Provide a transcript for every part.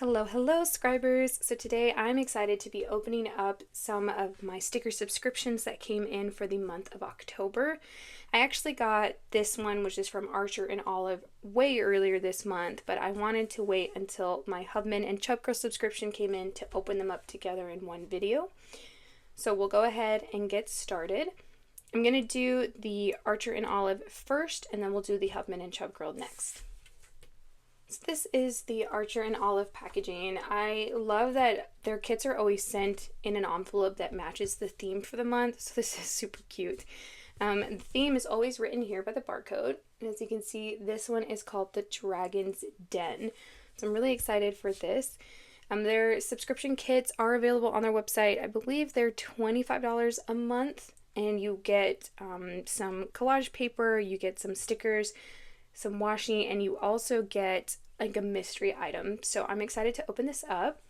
Hello, Scribers! So today I'm excited to be opening up some of my sticker subscriptions that came in for the month of October. I actually got this one, which is from Archer and Olive, way earlier this month, but I wanted to wait until my Hubman and Chubgirl subscription came in to open them up together in one video. So we'll go ahead and get started. I'm going to do the Archer and Olive first, and then we'll do the Hubman and Chubgirl next. So this is the Archer and Olive packaging. I love that their kits are always sent in an envelope that matches the theme for the month, so this is super cute. The theme is always written here by the barcode, and as you can see, this one is called the Dragon's Den. So I'm really excited for this. Their subscription kits are available on their website. I believe they're $25 a month, and you get some collage paper, you get some stickers, some washi, and you also get like a mystery item. So I'm excited to open this up.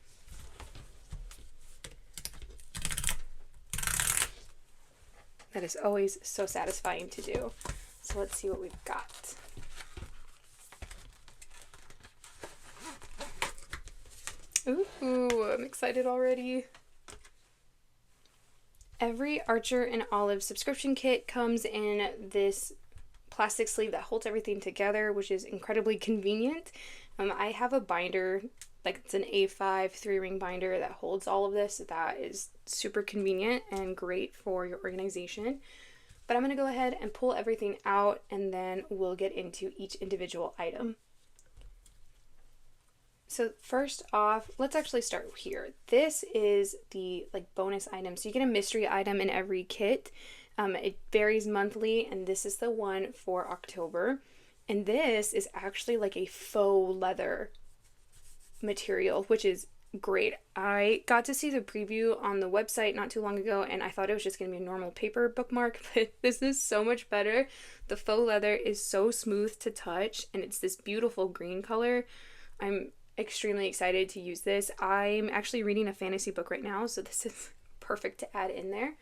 That is always so satisfying to do. So let's see what we've got. Ooh, I'm excited already. Every Archer and Olive subscription kit comes in this plastic sleeve that holds everything together, which is incredibly convenient. I have a binder, like it's an A5 3-ring binder that holds all of this. That is super convenient and great for your organization. But I'm going to go ahead and pull everything out, and then we'll get into each individual item. So first off, let's actually start here. This is the bonus item. So you get a mystery item in every kit. It varies monthly, and this is the one for October. And this is actually like a faux leather material, which is great. I got to see the preview on the website not too long ago, and I thought it was just going to be a normal paper bookmark, but this is so much better. The faux leather is so smooth to touch, and it's this beautiful green color. I'm extremely excited to use this. I'm actually reading a fantasy book right now, so this is perfect to add in there.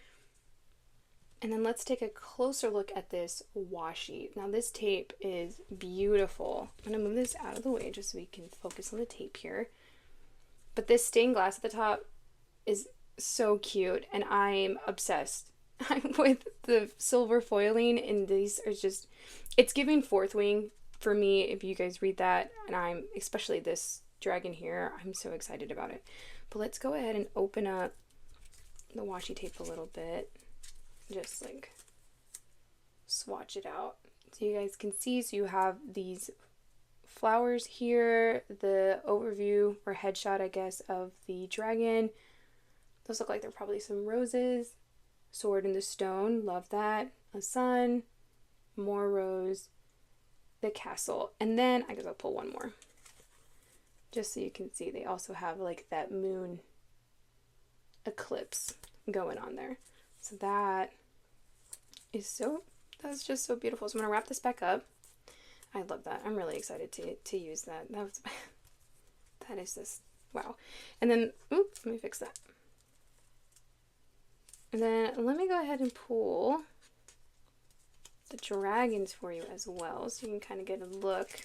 And then let's take a closer look at this washi. Now this tape is beautiful. I'm going to move this out of the way just so we can focus on the tape here. But this stained glass at the top is so cute, and I'm obsessed with the silver foiling, and these are just, it's giving Fourth Wing for me if you guys read that, and I'm, especially this dragon here, I'm so excited about it. But let's go ahead and open up the washi tape a little bit. Just like swatch it out so you guys can see. So you have these flowers here, the overview or headshot, I guess, of the dragon. Those look like they're probably some roses. Sword in the stone, love that. A sun, more rose, the castle, and then I guess I'll pull one more just so you can see. They also have like that moon eclipse going on there. So that is that's just so beautiful. So I'm going to wrap this back up. I love that. I'm really excited to use that. That is just, wow. And then, oops, let me fix that. And then let me go ahead and pull the dragons for you as well, so you can kind of get a look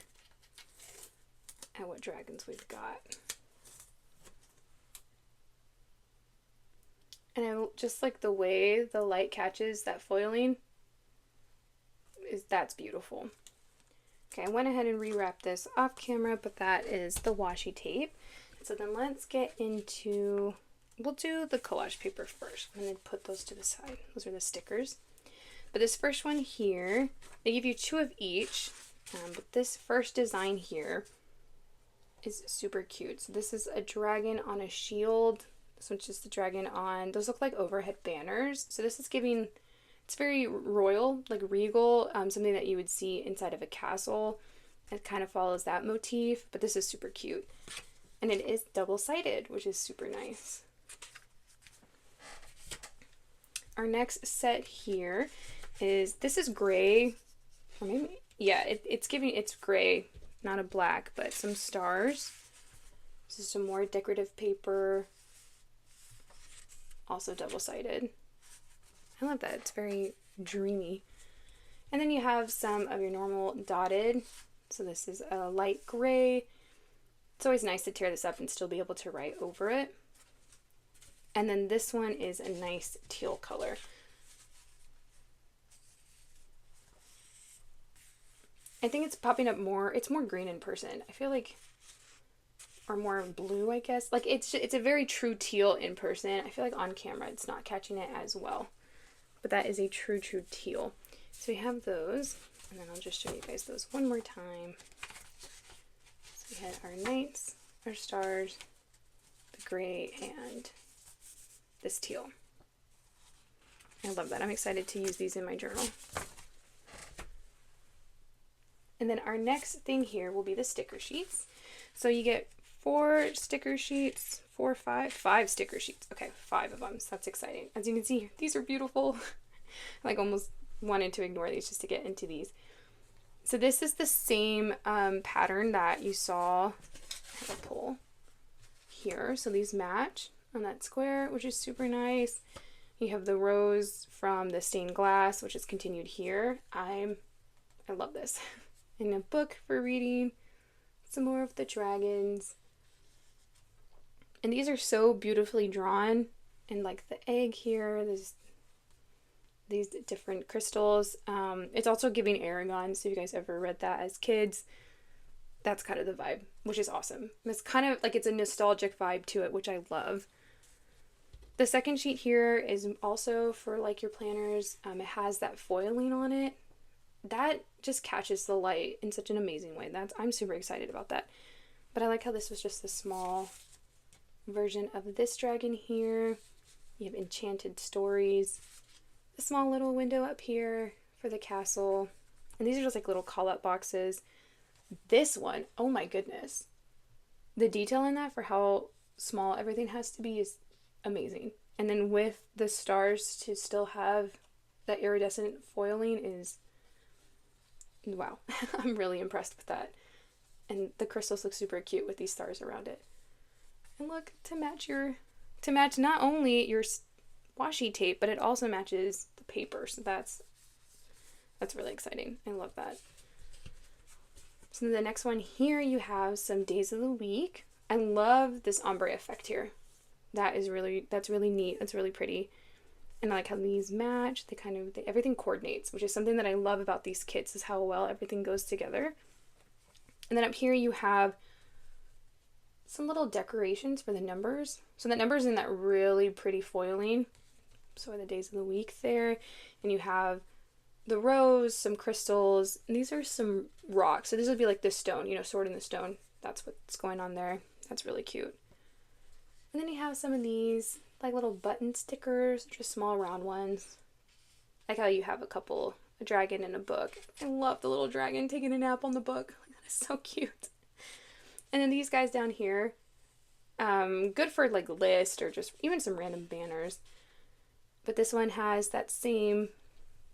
at what dragons we've got. And I just like the way the light catches that foiling, that's beautiful. Okay, I went ahead and rewrapped this off camera, but that is the washi tape. So then let's get into, we'll do the collage paper first. I'm going to put those to the side. Those are the stickers. But this first one here, they give you 2 of each, but this first design here is super cute. So this is a dragon on a shield. This one's just the dragon on, those look like overhead banners. So this is giving, it's very royal, like regal, something that you would see inside of a castle. It kind of follows that motif, but this is super cute. And it is double-sided, which is super nice. Our next set here is, this is gray, or maybe, yeah, it's gray, not a black, but some stars. This is some more decorative paper. Also double-sided. I love that. It's very dreamy. And then you have some of your normal dotted. So this is a light gray, It's always nice to tear this up and still be able to write over it. And then this one is a nice teal color. I think it's popping up more, it's more green in person. I feel like, or more blue, I guess. Like it's a very true teal in person. I feel like on camera it's not catching it as well. But that is a true teal. So we have those, and then I'll just show you guys those one more time. So we had our nights, our stars, the gray, and this teal. I love that. I'm excited to use these in my journal. And then our next thing here will be the sticker sheets. So you get 4 sticker sheets, 5 sticker sheets. Okay, 5 of them. So that's exciting. As you can see, these are beautiful. I like almost wanted to ignore these just to get into these. So this is the same pattern that you saw. I have a pull here. So these match on that square, which is super nice. You have the rose from the stained glass, which is continued here. I love this. In a book for reading, some more of the dragons. And these are so beautifully drawn. And like the egg here, there's these different crystals. It's also giving Aragon, so if you guys ever read that as kids, that's kind of the vibe, which is awesome. It's kind of like, it's a nostalgic vibe to it, which I love. The second sheet here is also for like your planners. It has that foiling on it. That just catches the light in such an amazing way. I'm super excited about that. But I like how this was just a small version of this dragon here. You have enchanted stories. A small little window up here for the castle. And these are just like little call-out boxes. This one, oh my goodness. The detail in that for how small everything has to be is amazing. And then with the stars to still have that iridescent foiling is, wow. I'm really impressed with that. And the crystals look super cute with these stars around it. And look, to match not only your washi tape, but it also matches the paper. So that's really exciting. I love that. So the next one here, you have some days of the week. I love this ombre effect here. That's really neat. That's really pretty. And I like how these match. Everything coordinates, which is something that I love about these kits, is how well everything goes together. And then up here you have some little decorations for the numbers. So the numbers in that really pretty foiling. So are the days of the week there. And you have the rose, some crystals, and these are some rocks. So this would be like this stone, sword in the stone. That's what's going on there. That's really cute. And then you have some of these like little button stickers, just small round ones. Like how you have a dragon in a book. I love the little dragon taking a nap on the book. That is so cute. And then these guys down here, good for like list or just even some random banners. But this one has that same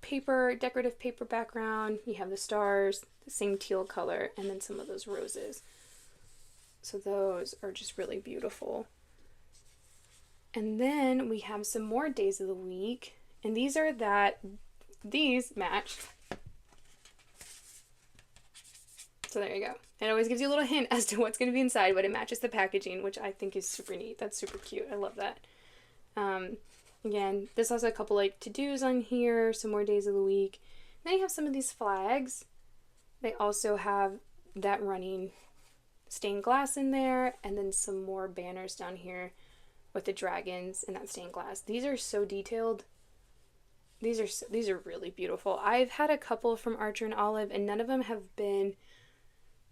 decorative paper background. You have the stars, the same teal color, and then some of those roses. So those are just really beautiful. And then we have some more days of the week, and these match. So there you go. It always gives you a little hint as to what's going to be inside, but it matches the packaging, which I think is super neat. That's super cute. I love that. Again, this has a couple like to-dos on here, some more days of the week. Then you have some of these flags. They also have that running stained glass in there, and then some more banners down here with the dragons and that stained glass. These are so detailed. These are really beautiful. I've had a couple from Archer and Olive, and none of them have been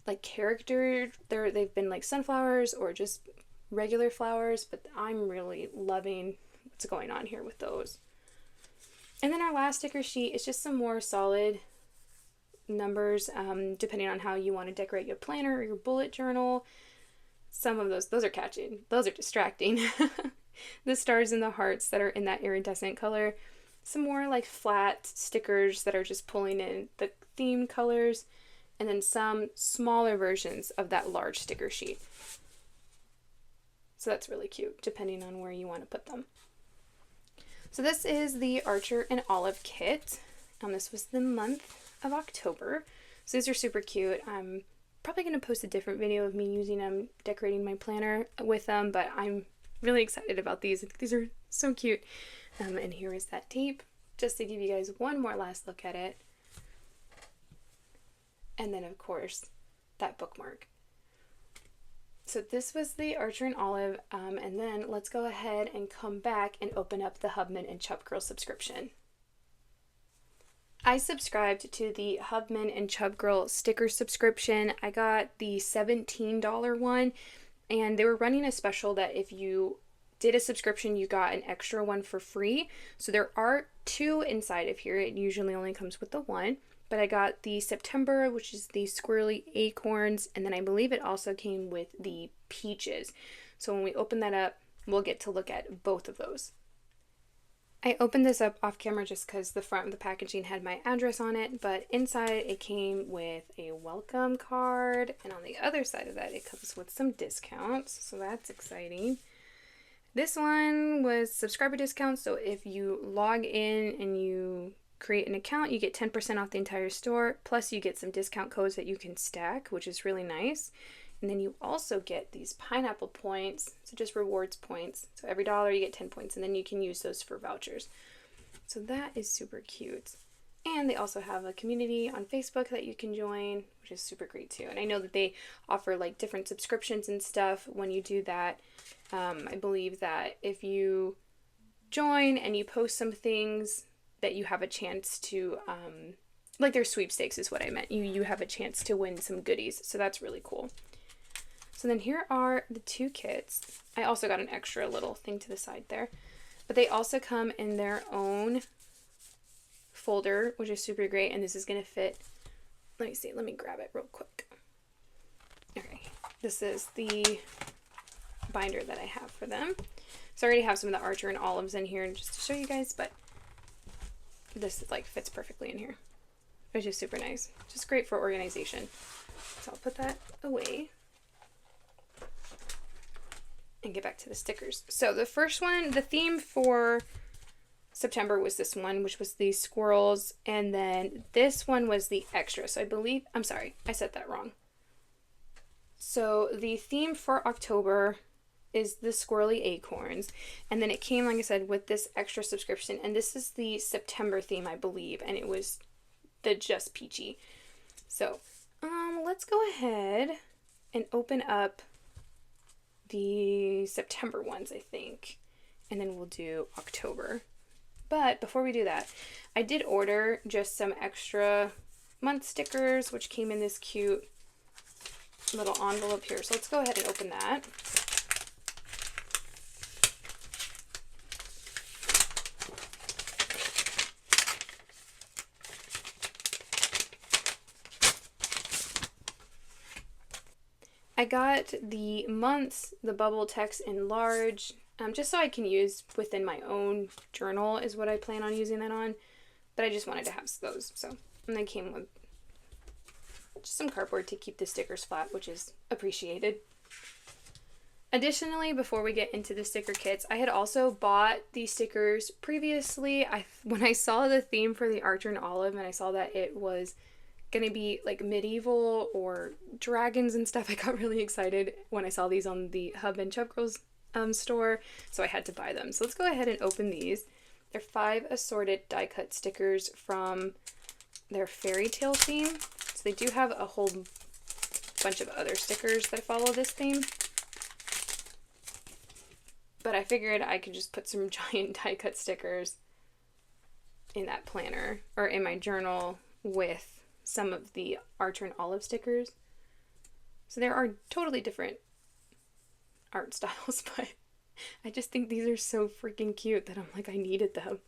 like character. They've been like sunflowers or just regular flowers, but I'm really loving what's going on here with those. And then our last sticker sheet is just some more solid numbers, depending on how you want to decorate your planner or your bullet journal. Some of those are catching. Those are distracting. The stars and the hearts that are in that iridescent color. Some more like flat stickers that are just pulling in the theme colors. And then some smaller versions of that large sticker sheet. So that's really cute, depending on where you want to put them. So this is the Archer and Olive kit. This was the month of October. So these are super cute. probably going to post a different video of me using them, decorating my planner with them, but I'm really excited about these. These are so cute. And here is that tape, just to give you guys one more last look at it. And then, of course, that bookmark. So this was the Archer and Olive, and then let's go ahead and come back and open up the Hubman and Chubgirl subscription. I subscribed to the Hubman and Chubgirl sticker subscription. I got the $17 one, and they were running a special that if you did a subscription, you got an extra one for free. So there are 2 inside of here. It usually only comes with the 1. But I got the September, which is the squirrely acorns, and then I believe it also came with the peaches. So when we open that up, we'll get to look at both of those. I opened this up off camera just because the front of the packaging had my address on it, but inside it came with a welcome card, and on the other side of that it comes with some discounts, so that's exciting. This one was subscriber discounts, so if you log in and you create an account, you get 10% off the entire store, plus you get some discount codes that you can stack, which is really nice. And then you also get these pineapple points, so just rewards points. So every dollar you get 10 points, and then you can use those for vouchers. So that is super cute. And they also have a community on Facebook that you can join, which is super great too. And I know that they offer like different subscriptions and stuff when you do that. I believe that if you join and you post some things, that you have a chance to, like their sweepstakes is what I meant. You have a chance to win some goodies. So that's really cool. So then here are the 2 kits. I also got an extra little thing to the side there. But they also come in their own folder, which is super great. And this is going to fit. Let me see. Let me grab it real quick. Okay. This is the binder that I have for them. So I already have some of the Archer and Olives in here just to show you guys, but this like fits perfectly in here, which is super nice. Just great for organization. So I'll put that away and get back to the stickers. So the first one, the theme for September was this one, which was the squirrels, and then this one was the extra. So I believe, I'm sorry, I said that wrong. So the theme for October is the squirrely acorns, and then it came, like I said, with this extra subscription, and this is the September theme, I believe, and it was the just peachy. So let's go ahead and open up the September ones, I think, and then we'll do October. But before we do that, I did order just some extra month stickers, which came in this cute little envelope here. So let's go ahead and open that. I got the months, the bubble text in large, just so I can use within my own journal is what I plan on using that on. But I just wanted to have those. So, and they came with just some cardboard to keep the stickers flat, which is appreciated. Additionally, before we get into the sticker kits, I had also bought these stickers previously. When I saw the theme for the Archer and Olive and I saw that it was gonna be like medieval or dragons and stuff, I got really excited when I saw these on the Hub and Chubgirl's store, so I had to buy them. So let's go ahead and open these. They're 5 assorted die cut stickers from their fairy tale theme. So they do have a whole bunch of other stickers that follow this theme, but I figured I could just put some giant die cut stickers in that planner or in my journal with some of the Archer and Olive stickers. So there are totally different art styles, but I just think these are so freaking cute that I'm like, I needed them.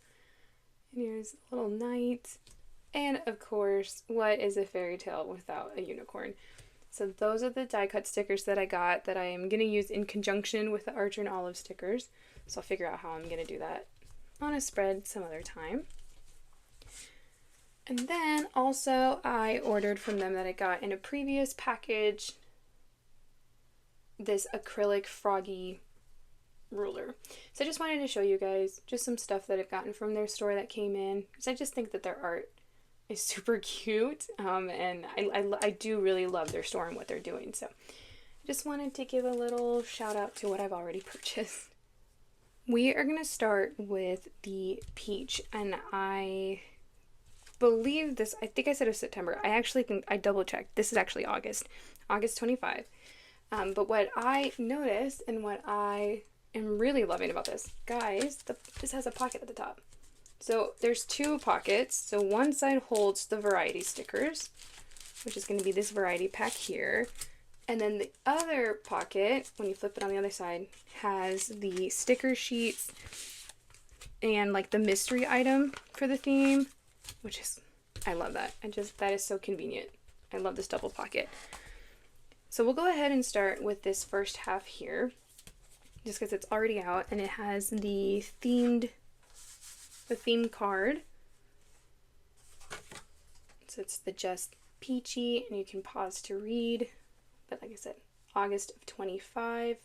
And here's a little knight. And of course, what is a fairy tale without a unicorn? So those are the die cut stickers that I got that I am going to use in conjunction with the Archer and Olive stickers. So I'll figure out how I'm going to do that on a spread some other time. And then also I ordered from them that I got in a previous package this acrylic froggy ruler. So I just wanted to show you guys just some stuff that I've gotten from their store that came in, because I just think that their art is super cute, and I do really love their store and what they're doing. So I just wanted to give a little shout out to what I've already purchased. We are going to start with the peach, and I believe this, I think I said it was September. I actually think I double checked. This is actually August 25. But what I noticed and what I am really loving about this, guys, this has a pocket at the top. So there's two pockets. So one side holds the variety stickers, which is going to be this variety pack here. And then the other pocket, when you flip it on the other side, has the sticker sheets and like the mystery item for the theme, which is, I love that. That is so convenient. I love this double pocket. So we'll go ahead and start with this first half here, just because it's already out, and it has the theme card. So it's the Just Peachy, and you can pause to read. But like I said, August of 25.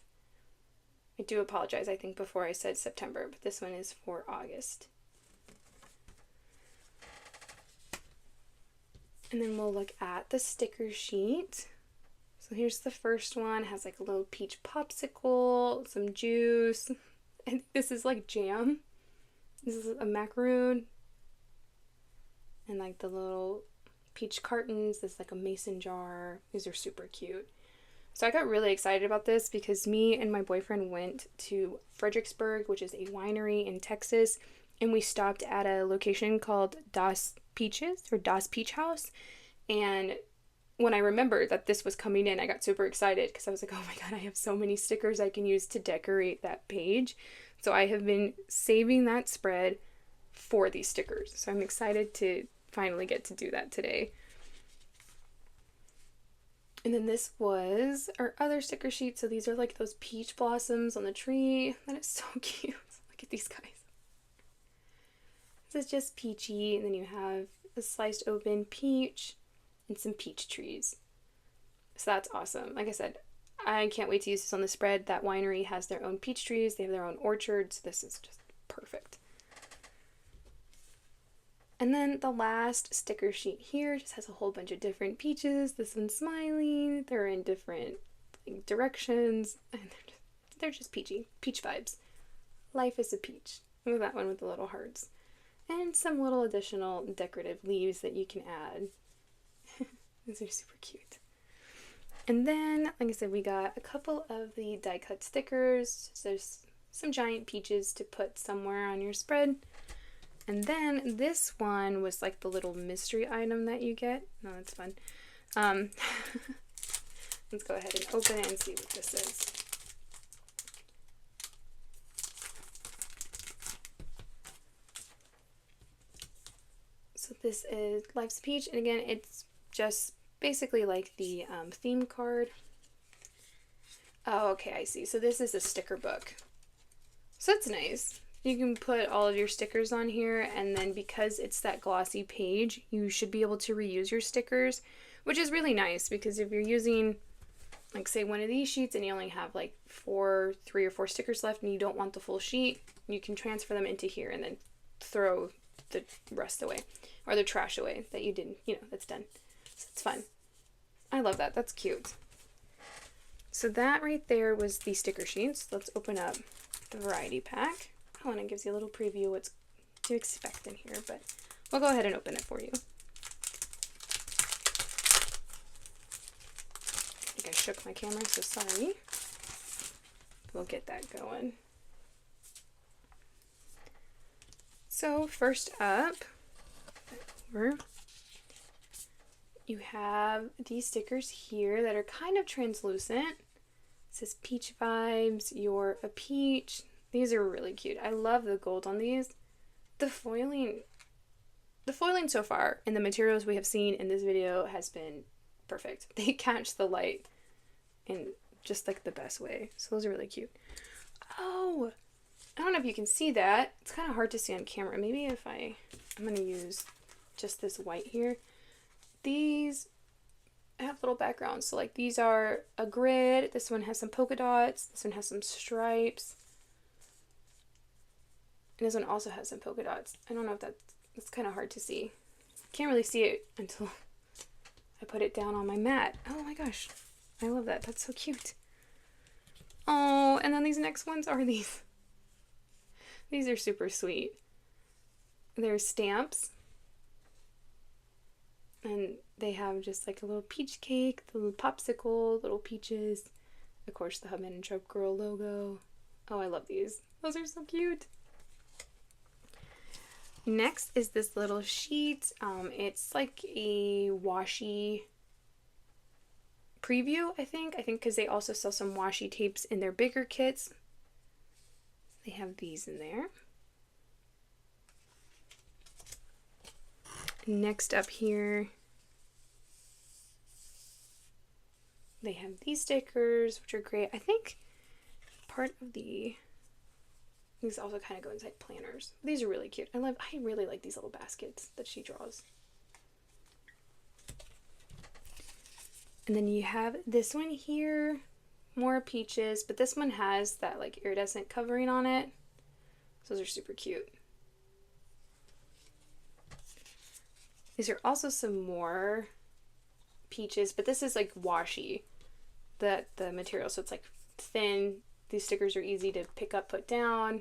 I do apologize, I think before I said September, but this one is for August. And then we'll look at the sticker sheet. So here's the first one. It has like a little peach popsicle, some juice. And this is like jam. This is a macaroon. And like the little peach cartons. This is like a mason jar. These are super cute. So I got really excited about this because me and my boyfriend went to Fredericksburg, which is a winery in Texas, and we stopped at a location called Das Peaches, or Das Peach House. And when I remembered that this was coming in, I got super excited because I was like, oh my god, I have so many stickers I can use to decorate that page. So I have been saving that spread for these stickers. So I'm excited to finally get to do that today. And then this was our other sticker sheet. So these are like those peach blossoms on the tree. That is so cute. Look at these guys. This is just peachy. And then you have a sliced open peach and some peach trees. So that's awesome. Like I said, I can't wait to use this on the spread. That winery has their own peach trees. They have their own orchards. This is just perfect. And then the last sticker sheet here just has a whole bunch of different peaches. This one's smiling. They're in different directions. And they're just peachy. Peach vibes. Life is a peach. With that one with the little hearts. And some little additional decorative leaves that you can add. These are super cute. And then, like I said, we got a couple of the die cut stickers. So there's some giant peaches to put somewhere on your spread. And then this one was like the little mystery item that you get. No, that's fun. Let's go ahead and open it and see what this is. So this is Life's a Peach, and again, it's just basically like the theme card. Oh, okay, I see. So this is a sticker book. So that's nice. You can put all of your stickers on here, and then because it's that glossy page, you should be able to reuse your stickers, which is really nice because if you're using, like, say one of these sheets and you only have like 3 or 4 stickers left and you don't want the full sheet, you can transfer them into here and then throw the rest away, or the trash away that you didn't, that's done. So it's fun. I love that. That's cute. So that right there was the sticker sheets. Let's open up the variety pack. Oh, and it gives you a little preview of what to expect in here, but we'll go ahead and open it for you. I think I shook my camera, so sorry. We'll get that going. So first up, you have these stickers here that are kind of translucent. It says Peach Vibes, You're a Peach. These are really cute. I love the gold on these. The foiling so far and the materials we have seen in this video has been perfect. They catch the light in just like the best way. So those are really cute. Oh, I don't know if you can see that. It's kind of hard to see on camera. Maybe if I'm going to use just this white here. These have little backgrounds. So like these are a grid. This one has some polka dots. This one has some stripes. And this one also has some polka dots. I don't know if that's kind of hard to see. Can't really see it until I put it down on my mat. Oh my gosh. I love that. That's so cute. Oh, and then these next ones are these. These are super sweet. They're stamps. And they have just like a little peach cake, the little popsicle, little peaches. Of course, the Hubman and Chubgirl logo. Oh, I love these. Those are so cute. Next is this little sheet. It's like a washi preview, I think. Because they also sell some washi tapes in their bigger kits. They have these in there. Next up here, they have these stickers, which are great. I think part of these also kind of go inside planners. These are really cute. I really like these little baskets that she draws. And then you have this one here, more peaches, but this one has that like iridescent covering on it. So those are super cute. These are also some more peaches, but this is like washi, the material, so it's like thin. These stickers are easy to pick up, put down,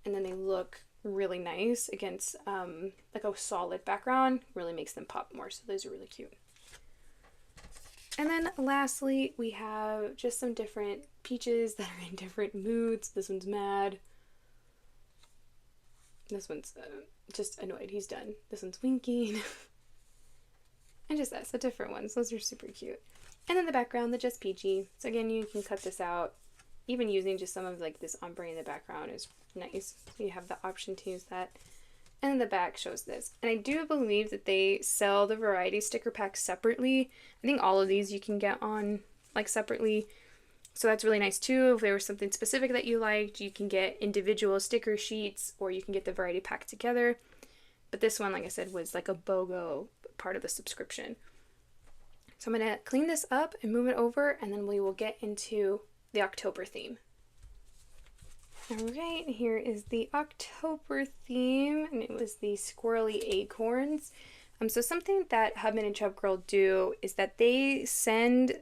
and then they look really nice against like a solid background. Really makes them pop more, so those are really cute. And then lastly, we have just some different peaches that are in different moods. This one's mad. This one's just annoyed he's done. This one's winking. And just that, so different ones. Those are super cute. And then the background, the Just Peachy. So again, you can cut this out. Even using just some of like this ombre in the background is nice. So you have the option to use that. And then the back shows this. And I do believe that they sell the variety sticker packs separately. I think all of these you can get on like separately. So that's really nice too. If there was something specific that you liked, you can get individual sticker sheets or you can get the variety pack together. But this one, like I said, was like a BOGO part of the subscription. So I'm going to clean this up and move it over, and then we will get into the October theme. Alright, here is the October theme, and it was the squirrely acorns. So something that Hubman and Chubgirl do is that they send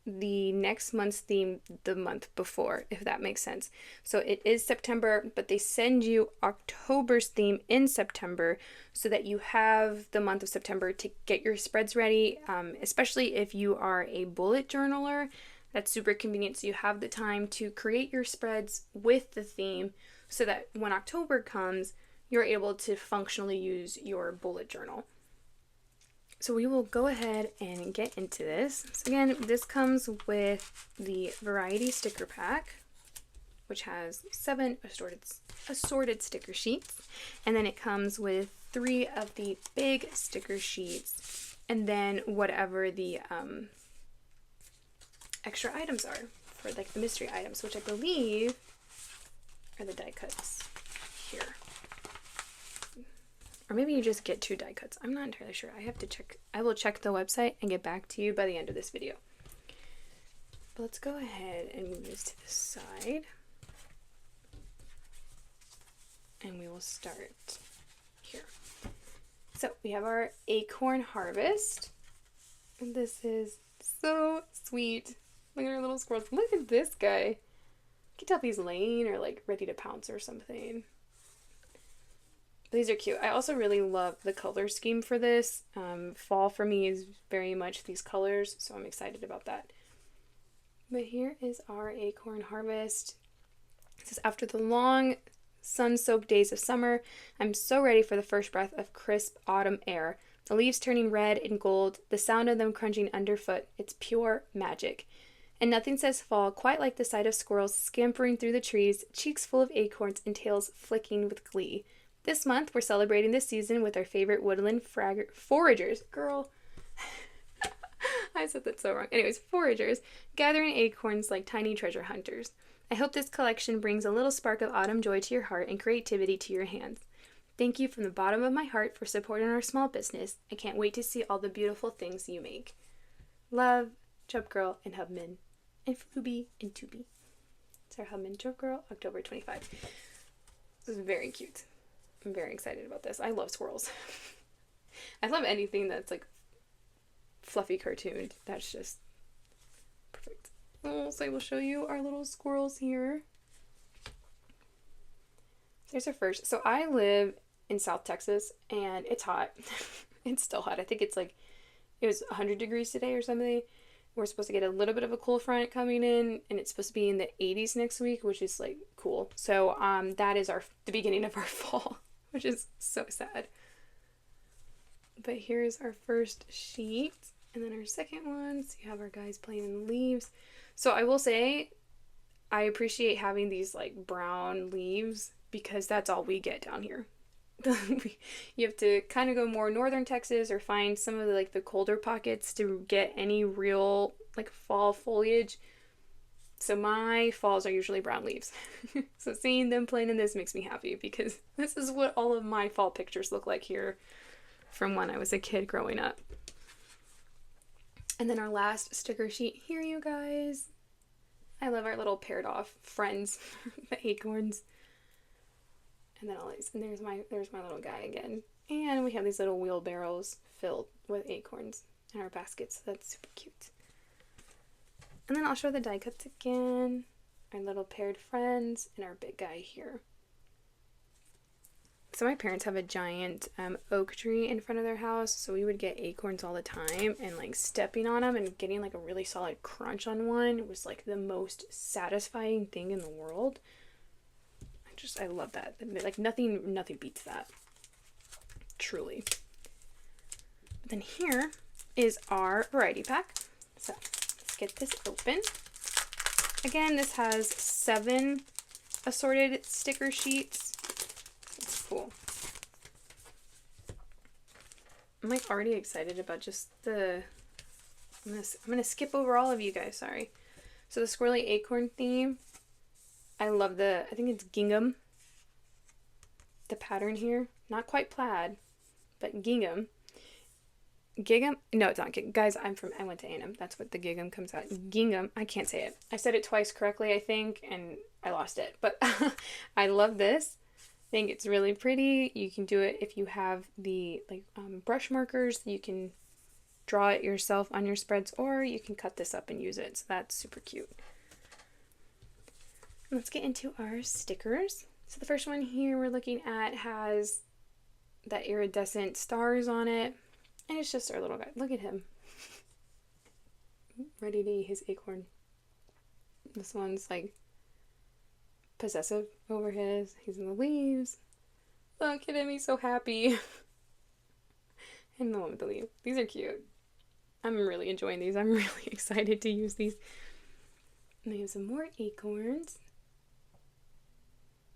the next month's theme the month before, if that makes sense. So it is September, but they send you October's theme in September so that you have the month of September to get your spreads ready, especially if you are a bullet journaler. That's super convenient, so you have the time to create your spreads with the theme so that when October comes, you're able to functionally use your bullet journal. So we will go ahead and get into this. So again, this comes with the variety sticker pack, which has 7 assorted sticker sheets. And then it comes with 3 of the big sticker sheets, and then whatever the extra items are for like the mystery items, which I believe are the die cuts here. Or maybe you just get 2 die cuts. I'm not entirely sure. I have to check. I will check the website and get back to you by the end of this video. But let's go ahead and move this to the side. And we will start here. So we have our acorn harvest. And this is so sweet. Look at our little squirrels. Look at this guy. You can tell if he's laying or like ready to pounce or something. These are cute. I also really love the color scheme for this. Fall for me is very much these colors, so I'm excited about that. But here is our acorn harvest. It says, after the long sun-soaked days of summer, I'm so ready for the first breath of crisp autumn air. The leaves turning red and gold, the sound of them crunching underfoot. It's pure magic. And nothing says fall quite like the sight of squirrels scampering through the trees, cheeks full of acorns and tails flicking with glee. This month, we're celebrating this season with our favorite woodland foragers. Girl, I said that so wrong. Anyways, foragers, gathering acorns like tiny treasure hunters. I hope this collection brings a little spark of autumn joy to your heart and creativity to your hands. Thank you from the bottom of my heart for supporting our small business. I can't wait to see all the beautiful things you make. Love, Chubgirl and Hubman, and Fluby and Tubi. It's our Hubman Chubgirl, October 25. This is very cute. I'm very excited about this. I love squirrels. I love anything that's like fluffy cartooned. That's just perfect. Oh, so I will show you our little squirrels here. There's our first. So I live in South Texas and it's hot. It's still hot. I think it's like, it was 100 degrees today or something. We're supposed to get a little bit of a cool front coming in, and it's supposed to be in the 80s next week, which is like cool. So that is the beginning of our fall, which is so sad. But here's our first sheet, and then our second one. So you have our guys playing in the leaves. So I will say, I appreciate having these like brown leaves because that's all we get down here. You have to kind of go more northern Texas or find some of the like the colder pockets to get any real like fall foliage. So my falls are usually brown leaves. So seeing them playing in this makes me happy because this is what all of my fall pictures look like here from when I was a kid growing up. And then our last sticker sheet here, you guys. I love our little paired off friends, the acorns. And then all these, and there's my little guy again. And we have these little wheelbarrows filled with acorns in our baskets. So that's super cute. And then I'll show the die cuts again. Our little paired friends and our big guy here. So my parents have a giant oak tree in front of their house. So we would get acorns all the time, and like stepping on them and getting like a really solid crunch on one was like the most satisfying thing in the world. I love that. Like nothing beats that. Truly. But then here is our variety pack. So let's get this open. Again, this has 7 assorted sticker sheets. It's cool. I'm like already excited about just the... I'm gonna skip over all of you guys, sorry. So the squirrely acorn theme. I love I think it's gingham. The pattern here. Not quite plaid, but gingham. Gingham? No, it's not. Guys, I went to A&M. That's what the gingham comes out. Gingham. I can't say it. I said it twice correctly, I think, and I lost it. But I love this. I think it's really pretty. You can do it if you have the brush markers. You can draw it yourself on your spreads, or you can cut this up and use it. So that's super cute. Let's get into our stickers. So the first one here we're looking at has that iridescent stars on it. And it's just our little guy. Look at him. Ready to eat his acorn. This one's like possessive over his. He's in the leaves. Look at him, he's so happy. And the one with the leaf. These are cute. I'm really enjoying these. I'm really excited to use these. And we have some more acorns.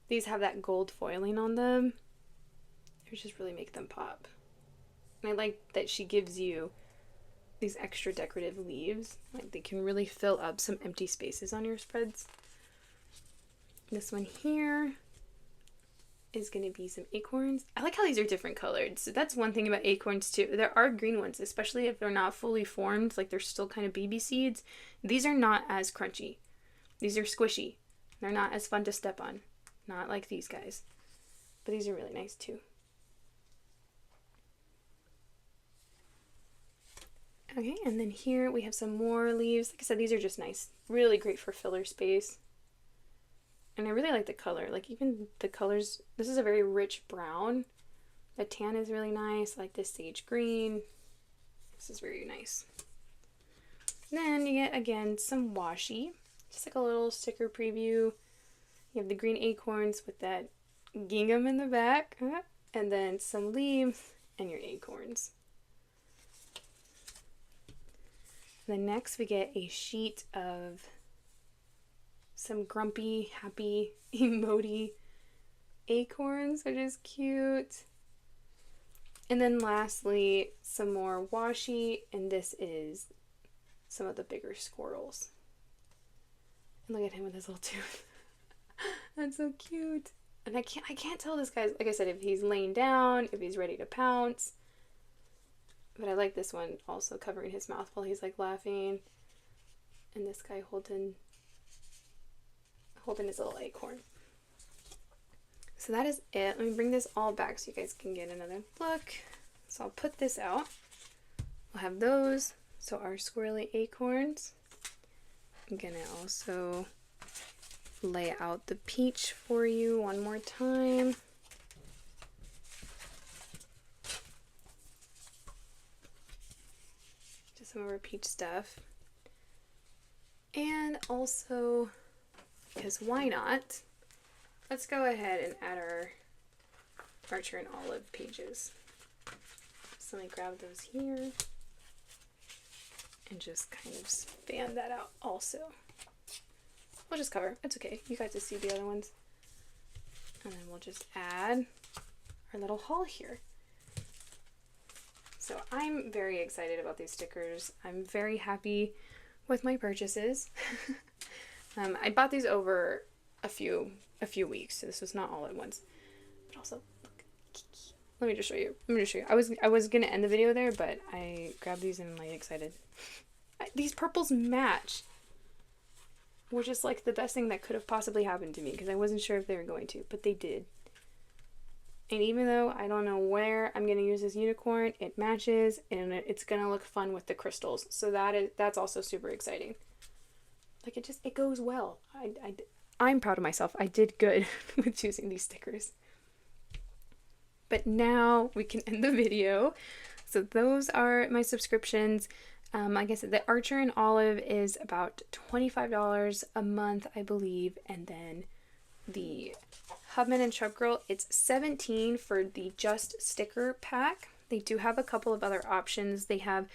These have that gold foiling on them. They just really make them pop. And I like that she gives you these extra decorative leaves. Like they can really fill up some empty spaces on your spreads. This one here is going to be some acorns. I like how these are different colored. So that's one thing about acorns too. There are green ones, especially if they're not fully formed, like they're still kind of baby seeds. These are not as crunchy. These are squishy. They're not as fun to step on. Not like these guys. But these are really nice too. Okay, and then here we have some more leaves. Like I said, these are just nice. Really great for filler space. And I really like the color. Like even the colors, this is a very rich brown. The tan is really nice. I like this sage green. This is very nice. And then you get, again, some washi. Just like a little sticker preview. You have the green acorns with that gingham in the back. And then some leaves and your acorns. Then next we get a sheet of some grumpy, happy, emoji acorns, which is cute. And then lastly, some more washi, and this is some of the bigger squirrels. And look at him with his little tooth. That's so cute. And I can't tell this guy's, like I said, if he's laying down, if he's ready to pounce. But I like this one also covering his mouth while he's like laughing. And this guy holding his little acorn. So that is it. Let me bring this all back so you guys can get another look. So I'll put this out. We'll have those. So our squirrely acorns. I'm gonna also lay out the peach for you one more time. Just some of our peach stuff. And also, because why not, let's go ahead and add our Archer and Olive pages. So let me grab those here and just kind of fan that out also. We'll just cover. It's okay. You got to see the other ones. And then we'll just add our little haul here. So I'm very excited about these stickers. I'm very happy with my purchases. I bought these over a few weeks, so this was not all at once. But also, look, let me just show you. I was gonna end the video there, but I grabbed these and I'm like excited. These purples match, which is like the best thing that could have possibly happened to me because I wasn't sure if they were going to, but they did. And even though I don't know where I'm going to use this unicorn, it matches and it's going to look fun with the crystals. So that's also super exciting. Like it goes well. I'm proud of myself. I did good with choosing these stickers. But now we can end the video. So those are my subscriptions. Like I said, the Archer and Olive is about $25 a month, I believe. And then the Hubman and Chubgirl, it's $17 for the just sticker pack. They do have a couple of other options. They have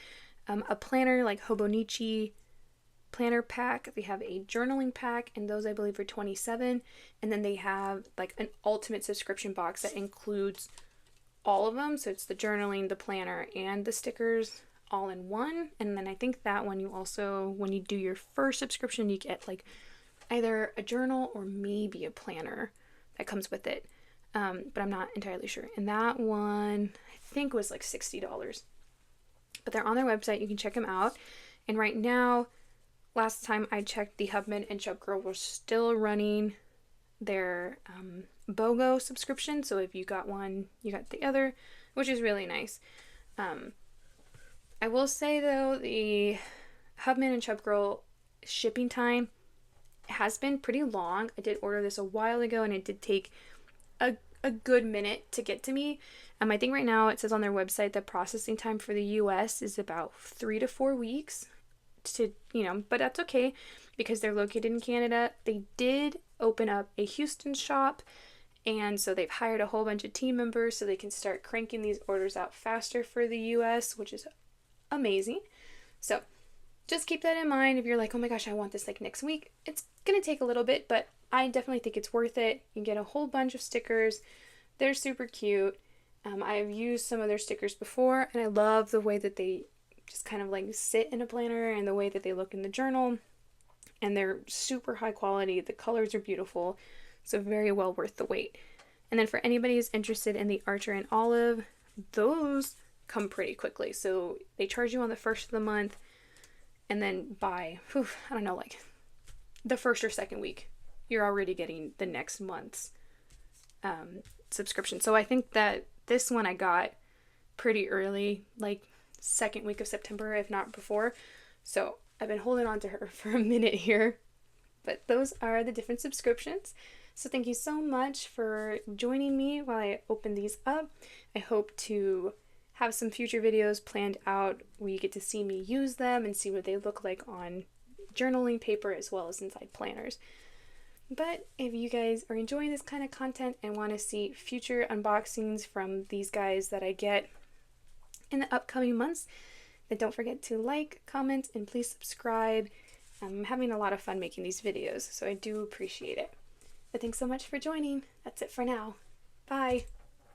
a planner like Hobonichi planner pack. They have a journaling pack, and those I believe are $27. And then they have like an ultimate subscription box that includes all of them. So it's the journaling, the planner, and the stickers all in one. And then I think that one you also, when you do your first subscription, you get like either a journal or maybe a planner that comes with it. But I'm not entirely sure. And that one I think was like $60. But they're on their website. You can check them out. And right now, last time I checked, the Hubman and Chubgirl were still running their BOGO subscription. So if you got one, you got the other, which is really nice. I will say though, the Hubman and Chubgirl shipping time has been pretty long. I did order this a while ago and it did take a good minute to get to me. I think right now it says on their website the processing time for the US is about 3 to 4 weeks to, but that's okay because they're located in Canada. They did open up a Houston shop, and so they've hired a whole bunch of team members so they can start cranking these orders out faster for the US, which is amazing. So just keep that in mind. If you're like, oh my gosh, I want this like next week, it's gonna take a little bit, but I definitely think it's worth it. You get a whole bunch of stickers. They're super cute. I've used some of their stickers before, and I love the way that they just kind of like sit in a planner and the way that they look in the journal. And they're super high quality. The colors are beautiful, so very well worth the wait. And then for anybody who's interested in the Archer and Olive, those come pretty quickly. So they charge you on the first of the month, and then by, I don't know, like the first or second week, you're already getting the next month's subscription. So I think that this one I got pretty early, like second week of September, if not before. So I've been holding on to her for a minute here. But those are the different subscriptions. So thank you so much for joining me while I open these up. I hope to have some future videos planned out where you get to see me use them and see what they look like on journaling paper as well as inside planners. But if you guys are enjoying this kind of content and want to see future unboxings from these guys that I get in the upcoming months, then don't forget to like, comment, and please subscribe. I'm having a lot of fun making these videos, so I do appreciate it. But thanks so much for joining. That's it for now. Bye!